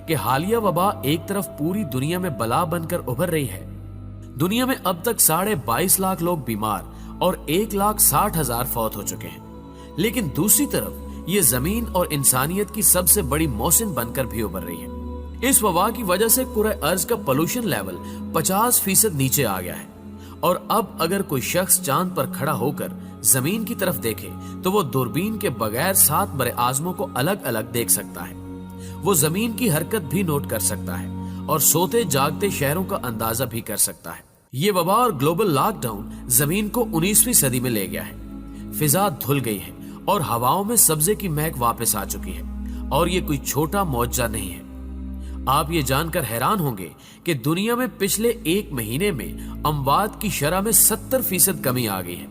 کہ حالیہ وبا ایک طرف پوری دنیا میں بلا بن کر ابھر رہی ہے. دنیا میں اب تک 22.5 لاکھ لوگ بیمار اور 1,60,000 فوت ہو چکے ہیں. لیکن دوسری طرف یہ زمین اور انسانیت کی سب سے بڑی موسم بن کر بھی ابھر رہی ہے. اس وبا کی وجہ سے کرۂ ارض کا پولوشن لیول 50% نیچے آ گیا ہے. اور اب اگر کوئی شخص چاند پر کھڑا ہو کر زمین کی طرف دیکھے تو وہ دوربین کے بغیر 7 بر اعظموں کو الگ الگ دیکھ سکتا ہے. وہ زمین کی حرکت بھی نوٹ کر سکتا ہے اور سوتے جاگتے شہروں کا اندازہ بھی کر سکتا ہے. یہ وبا اور گلوبل لاک ڈاؤن زمین کو 19ویں صدی میں لے گیا ہے. فضا دھل گئی ہے اور ہواؤں میں سبزے کی مہک واپس آ چکی ہے. اور یہ کوئی چھوٹا معجزہ نہیں ہے. آپ یہ جان کر حیران ہوں گے کہ دنیا میں پچھلے 1 مہینے میں اموات کی شرح میں 70% کمی آ گئی ہے.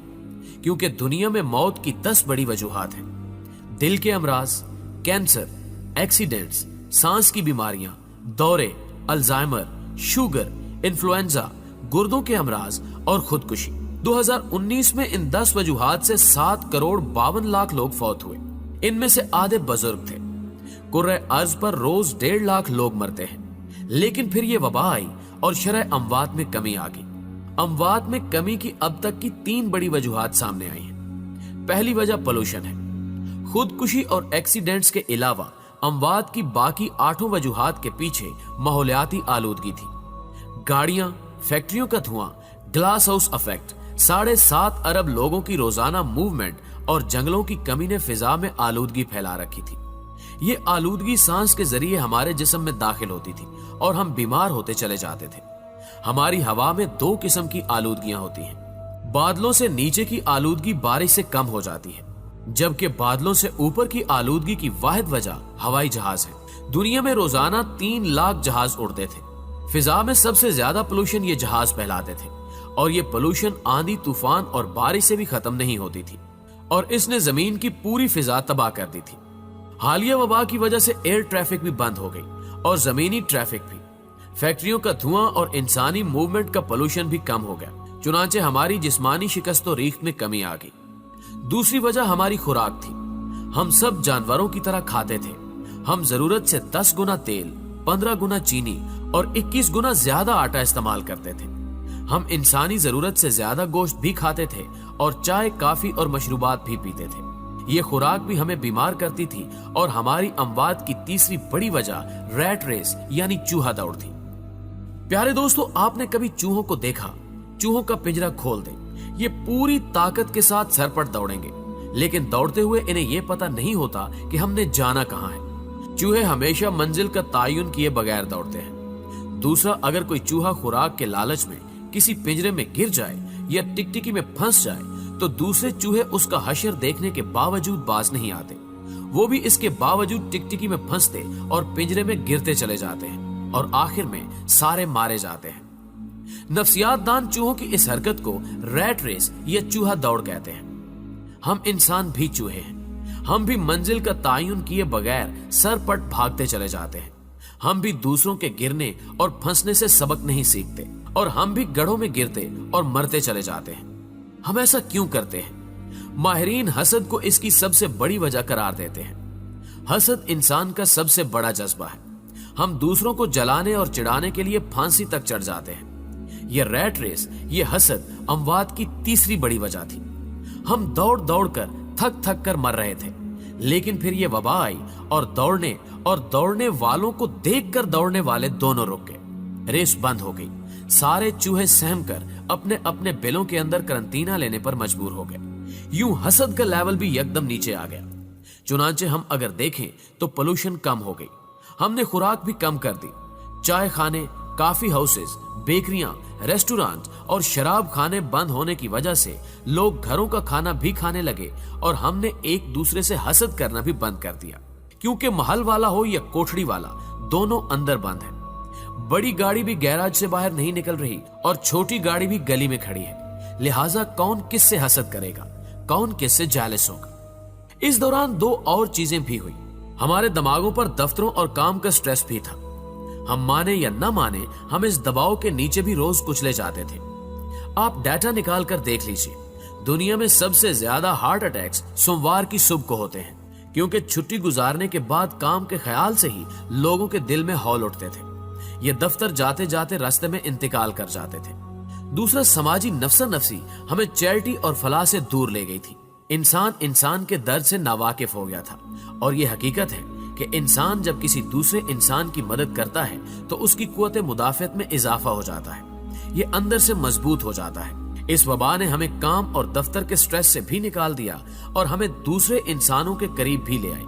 کیونکہ دنیا میں موت کی 10 بڑی وجوہات ہیں. دل کے امراض، کینسر، ایکسیڈنٹس، سانس کی بیماریاں، دورے، الزائمر، شوگر، انفلوئنزا، گردوں کے امراض اور خودکشی. 2019 میں ان 10 وجوہات سے 7,52,00,000 لوگ فوت ہوئے. ان میں سے آدھے بزرگ تھے. کرۂ ارض پر روز 1.5 لاکھ لوگ مرتے ہیں. لیکن پھر یہ وبا آئی اور شرح اموات میں کمی آ گئی. اموات میں کمی کی اب تک کی 3 بڑی وجوہات سامنے آئی ہیں. پہلی وجہ پولوشن ہے. خودکشی اور ایکسیڈنٹس کے علاوہ اموات کی باقی 8 وجوہات کے پیچھے ماحولیاتی آلودگی تھی. گاڑیاں، فیکٹریوں کا دھواں، گلاس ہاؤس ایفیکٹ، 7.5 ارب لوگوں کی روزانہ موومنٹ اور جنگلوں کی کمی نے فضا میں آلودگی پھیلا رکھی تھی. یہ آلودگی سانس کے ذریعے ہمارے جسم میں داخل ہوتی تھی اور ہم بیمار ہوتے چلے جاتے تھے. ہماری ہوا میں 2 قسم کی آلودگیاں ہوتی ہیں. بادلوں سے نیچے کی آلودگی بارش سے کم ہو جاتی ہے، جبکہ بادلوں سے اوپر کی آلودگی کی واحد وجہ ہوائی جہاز ہے. دنیا میں روزانہ 3 لاکھ جہاز اڑتے تھے. فضا میں سب سے زیادہ پولوشن یہ جہاز پھیلاتے تھے اور یہ پولوشن آندھی، طوفان اور بارش سے بھی ختم نہیں ہوتی تھی اور اس نے زمین کی پوری فضا تباہ کر دی تھی. حالیہ وبا کی وجہ سے ایئر ٹریفک بھی بند ہو گئی اور زمینی ٹریفک بھی. فیکٹریوں کا دھواں اور انسانی موومنٹ کا پولوشن بھی کم ہو گیا. چنانچہ ہماری جسمانی شکست و ریخت میں کمی آ گئی. دوسری وجہ ہماری خوراک تھی. ہم سب جانوروں کی طرح کھاتے تھے. ہم ضرورت سے 10 گنا تیل، 15 گنا چینی اور 21 گنا زیادہ آٹا استعمال کرتے تھے. ہم انسانی ضرورت سے زیادہ گوشت بھی کھاتے تھے اور چائے، کافی اور مشروبات بھی پیتے تھے. یہ خوراک بھی ہمیں بیمار کرتی تھی اور ہماری اموات کی تیسری بڑی وجہ ریٹ ریس یعنی چوہا دوڑ تھی. پیارے دوستو، آپ نے کبھی چوہوں کو دیکھا؟ چوہوں کا پنجرا کھول دیں، یہ پوری طاقت کے ساتھ سر پر دوڑیں گے، لیکن دوڑتے ہوئے انہیں یہ پتا نہیں ہوتا کہ ہم نے جانا کہاں ہے. چوہے ہمیشہ منزل کا تعین کیے بغیر دوڑتے ہیں. دوسرا، اگر کوئی چوہا خوراک کے لالچ میں کسی پنجرے میں گر جائے یا ٹکٹکی میں پھنس جائے تو دوسرے چوہے اس کا حشر دیکھنے کے باوجود باز نہیں آتے. وہ بھی اس کے باوجود ٹکٹکی میں پھنستے اور پنجرے میں گرتے چلے جاتے ہیں اور آخر میں سارے مارے جاتے ہیں. نفسیات دان چوہوں کی اس حرکت کو ریٹ ریس یا چوہا دوڑ کہتے ہیں. ہم انسان بھی چوہے ہیں. ہم بھی منزل کا تعین کیے بغیر سر پٹ بھاگتے چلے جاتے ہیں. ہم بھی دوسروں کے گرنے اور پھنسنے سے سبق نہیں سیکھتے اور ہم بھی گڑھوں میں گرتے اور مرتے چلے جاتے ہیں. ہم ایسا کیوں کرتے ہیں؟ ماہرین حسد کو اس کی سب سے بڑی وجہ قرار دیتے ہیں. حسد انسان کا سب سے بڑا جذبہ ہے. ہم دوسروں کو جلانے اور چڑھانے کے لیے پھانسی تک چڑھ جاتے ہیں. یہ ریٹ ریس، یہ حسد اموات کی تیسری بڑی وجہ تھی. ہم دوڑ دوڑ کر تھک تھک کر مر رہے تھے، لیکن پھر یہ وبا آئی اور دوڑنے والوں کو دیکھ کر دوڑنے والے دونوں رک گئے. ریس بند ہو گئی. سارے چوہے سہم کر اپنے اپنے بلوں کے اندر کرنٹینہ لینے پر مجبور ہو گئے. یوں حسد کا لیول بھی یکدم نیچے آ گیا. چنانچہ ہم اگر دیکھیں تو پولوشن کم ہو گئی. ہم نے خوراک بھی کم کر دی. چائے خانے، کافی ہاؤسز، بیکریاں، ریسٹورانٹ اور شراب خانے بند ہونے کی وجہ سے لوگ گھروں کا کھانا بھی کھانے لگے اور ہم نے ایک دوسرے سے حسد کرنا بھی بند کر دیا. کیونکہ محل والا ہو یا کوٹھڑی والا، دونوں اندر بند ہیں. بڑی گاڑی بھی گیراج سے باہر نہیں نکل رہی اور چھوٹی گاڑی بھی گلی میں کھڑی ہے. لہٰذا کون کس سے حسد کرے گا؟ کون کس سے جالس ہوگا؟ اس دوران 2 اور چیزیں بھی ہوئی. ہمارے دماغوں پر دفتروں اور کام کا سٹریس بھی تھا. ہم مانے یا نہ مانے، ہم اس دباؤ کے نیچے بھی روز کچلے جاتے تھے. آپ ڈیٹا نکال کر دیکھ لیجئے. دنیا میں سب سے زیادہ ہارٹ اٹیکس سوموار کی صبح کو ہوتے ہیں، کیونکہ چھٹی گزارنے کے بعد کام کے خیال سے ہی لوگوں کے دل میں ہول اٹھتے تھے۔ یہ دفتر جاتے جاتے راستے میں انتقال کر جاتے تھے۔ دوسرا، سماجی نفسا نفسی ہمیں چیریٹی اور فلاح سے دور لے گئی تھی۔ انسان کے درد سے ناواقف ہو گیا تھا، اور یہ حقیقت ہے کہ انسان جب کسی دوسرے انسان کی مدد کرتا ہے تو اس کی قوت مدافعت میں اضافہ ہو جاتا ہے، یہ اندر سے مضبوط ہو جاتا ہے۔ اس وبا نے ہمیں کام اور دفتر کے سٹریس سے بھی نکال دیا اور ہمیں دوسرے انسانوں کے قریب بھی لے آئی۔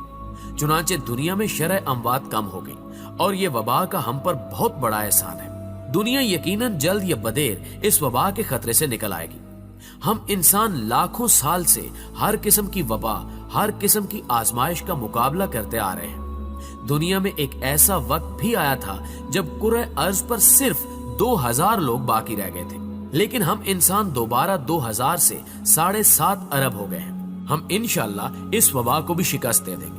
چنانچہ دنیا میں شرح اموات کم ہو گئی، اور یہ وبا کا ہم پر بہت بڑا احسان ہے۔ دنیا یقیناً جلد یا بدیر اس وبا کے خطرے سے نکل آئے گی۔ ہم انسان لاکھوں سال سے ہر قسم کی وبا، ہر قسم کی آزمائش کا مقابلہ کرتے آ رہے ہیں۔ دنیا میں ایک ایسا وقت بھی آیا تھا جب کرۂ ارض پر صرف 2000 لوگ باقی رہ گئے تھے، لیکن ہم انسان دوبارہ 2000 سے 7.5 ارب ہو گئے ہیں۔ ہم انشاءاللہ اس وبا کو بھی شکست دے دیں گے۔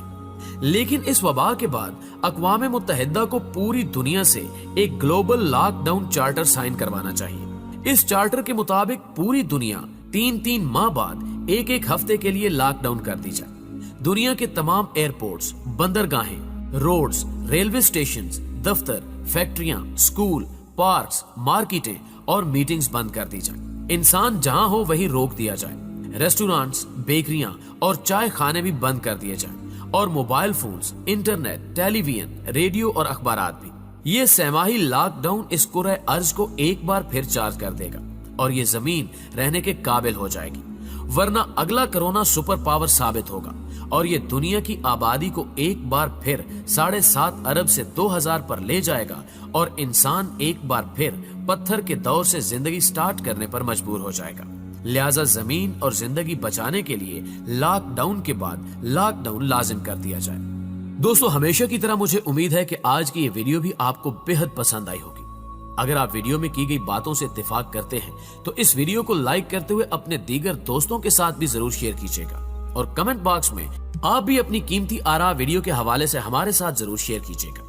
لیکن اس وبا کے بعد اقوام متحدہ کو پوری دنیا سے ایک global lockdown charter sign کروانا چاہیے۔ اس چارٹر کے مطابق پوری دنیا 3 ماہ بعد ایک ہفتے کے لیے لاک ڈاؤن کر دی جائے۔ دنیا کے تمام ایئرپورٹس، بندرگاہیں، روڈز، ریلوے اسٹیشنز، دفتر، فیکٹریاں، سکول، پارکس، مارکیٹیں اور میٹنگز بند کر دی جائیں۔ انسان جہاں ہو وہیں روک دیا جائے۔ ریسٹورانٹس، بیکریاں اور چائے خانے بھی بند کر دیے جائیں، اور موبائل فونز، انٹرنیٹ، ٹیلی ویژن، ریڈیو اور اخبارات بھی۔ یہ سہ-ماہی لاک ڈاؤن اس کرۂ ارض کو ایک بار پھر چارج کر دے گا، اور یہ زمین رہنے کے قابل ہو جائے گی۔ ورنہ اگلا کرونا سپر پاور ثابت ہوگا، اور یہ دنیا کی آبادی کو ایک بار پھر 7.5 ارب سے 2000 پر لے جائے گا، اور انسان ایک بار پھر پتھر کے دور سے زندگی سٹارٹ کرنے پر مجبور ہو جائے گا۔ لہٰذا زمین اور زندگی بچانے کے لیے لاک ڈاؤن کے بعد لاک ڈاؤن لازم کر دیا جائے۔ دوستو، ہمیشہ کی طرح مجھے امید ہے کہ آج کی یہ ویڈیو بھی آپ کو بہت پسند آئی ہوگی۔ اگر آپ ویڈیو میں کی گئی باتوں سے اتفاق کرتے ہیں تو اس ویڈیو کو لائک کرتے ہوئے اپنے دیگر دوستوں کے ساتھ بھی ضرور شیئر کیجیے گا، اور کمنٹ باکس میں آپ بھی اپنی قیمتی آراء ویڈیو کے حوالے سے ہمارے ساتھ ضرور شیئر کیجیے گا۔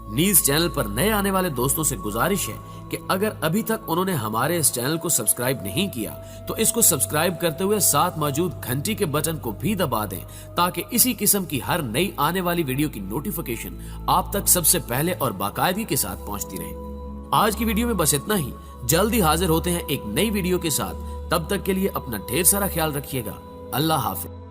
نیز چینل پر نئے آنے والے دوستوں سے گزارش ہے کہ اگر ابھی تک انہوں نے ہمارے اس چینل کو سبسکرائب نہیں کیا تو اس کو سبسکرائب کرتے ہوئے ساتھ موجود گھنٹی کے بٹن کو بھی دبا دیں، تاکہ اسی قسم کی ہر نئی آنے والی ویڈیو کی نوٹیفیکیشن آپ تک سب سے پہلے اور باقاعدگی کے ساتھ پہنچتی رہے۔ آج کی ویڈیو میں بس اتنا ہی۔ جلد ہی حاضر ہوتے ہیں ایک نئی ویڈیو کے ساتھ۔ تب تک کے لیے اپنا ڈھیر سارا خیال رکھیے گا۔ اللہ حافظ۔